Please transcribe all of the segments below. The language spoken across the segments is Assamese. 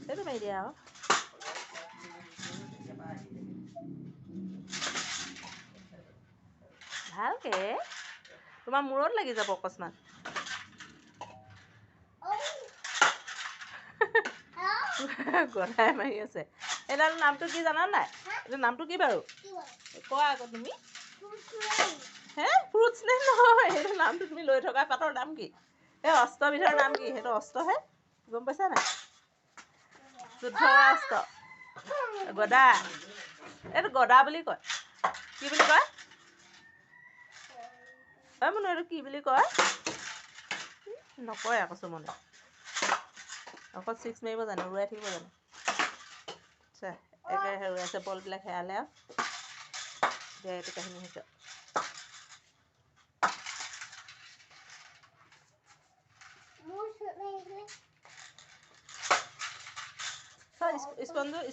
সেইটো মাৰি দিয়া আৰু ভালকে তোমাৰ মূৰত লাগি যাব অকস্মাত গদাই মাৰি আছে এইডাল নামটো কি জানা নাই এইটো নামটো কি বাৰু কোৱা আকৌ তুমি হে ফ্ৰুটছ নে নহয় সেইটো নামটো তুমি লৈ থকা পাতৰ নাম কি এই অস্ত্ৰবিধৰ নাম কি সেইটো অস্ত্ৰহে গম পাইছা নাই শুদ্ধ অস্ত্ৰ গদা এইটো গদা বুলি কয় কি বুলি কয় মনো এইটো কি বুলি কয় নকয় আকৌ চুমনে অকল 6 মাৰিব জানো উৰাই থাকিব জানো একে হেৰুৱাইছে বলবিলাক হেৰালে আৰু এইটো কাহিনী হৈছে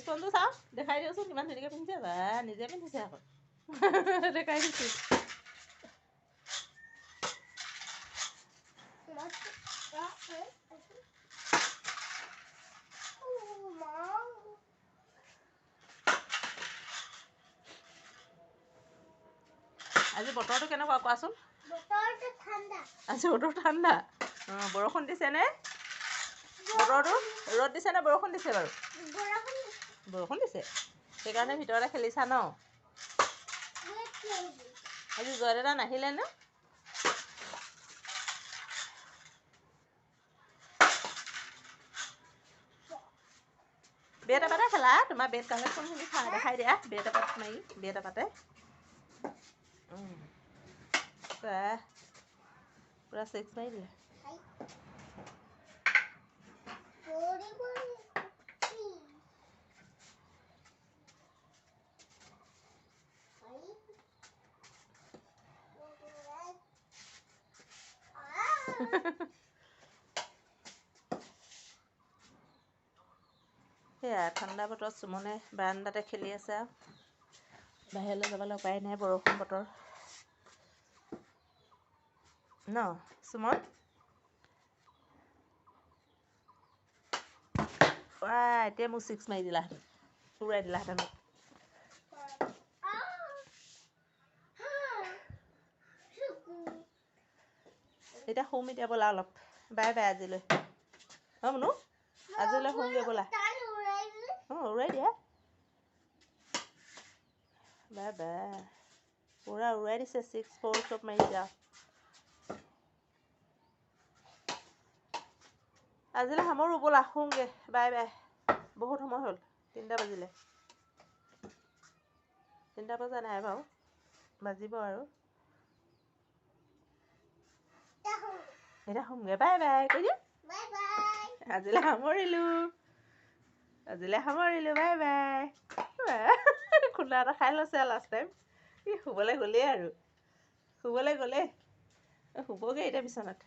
স্পঞ্জটো চাওঁ দেখাই দিয়কচোন কিমান ধুনীয়াকৈ পিন্ধিছে বা নিজে পিন্ধিছে আকৌ দেখাই দিছোঁ আজি বতৰটো কেনেকুৱা কোৱাচোন আজি বতৰ ঠাণ্ডা বৰষুণ দিছেনে বতৰটো ৰ'দ দিছে নে বৰষুণ দিছে বাৰু বৰষুণ দিছে সেইকাৰণে ভিতৰতে খেলিছা ন আজি জয়দাদা নাহিলে ন বেট এপাতে খেলা তোমাৰ বেট কালেকশ্যনখিনি দেখাই দিয়া বেট এপাত মাৰি বেট এপাতে পুৰা 6 মাৰি দিলে সেয়া ঠাণ্ডা বতৰত চুমনে বাৰান্দাতে খেলি আছে আৰু বাহিৰলৈ যাবলৈ উপায় নাই বৰষুণ বতৰ ন চুমন এতিয়া মোক 6 মাৰি দিলাহেঁতেন উৰাই দিলাহেঁতেন এতিয়া শুম এতিয়া ব'লা অলপ বাই বাই আজিলৈ মনো আজিলৈ শুমগৈ ব'লা উৰাই দিয়া বাই বাই পুৰা উৰাই দিছে 6 4 চব মাৰি দিয়া আজিলৈ সামৰো ব'লা শুমগৈ বাই বাই বহুত সময় হ'ল 3টা বাজিলে 3টা বজা নাই বাৰু বাজিব আৰু এতিয়া শুমগৈ বাই বাই কৈ দিয়া আজিলৈ সামৰিলোঁ বাই বাই খুন্দা এটা খাই লৈছে আৰু লাষ্ট টাইম শুবলৈ গ'লেই আৰু শুবগৈ এতিয়া বিচনাত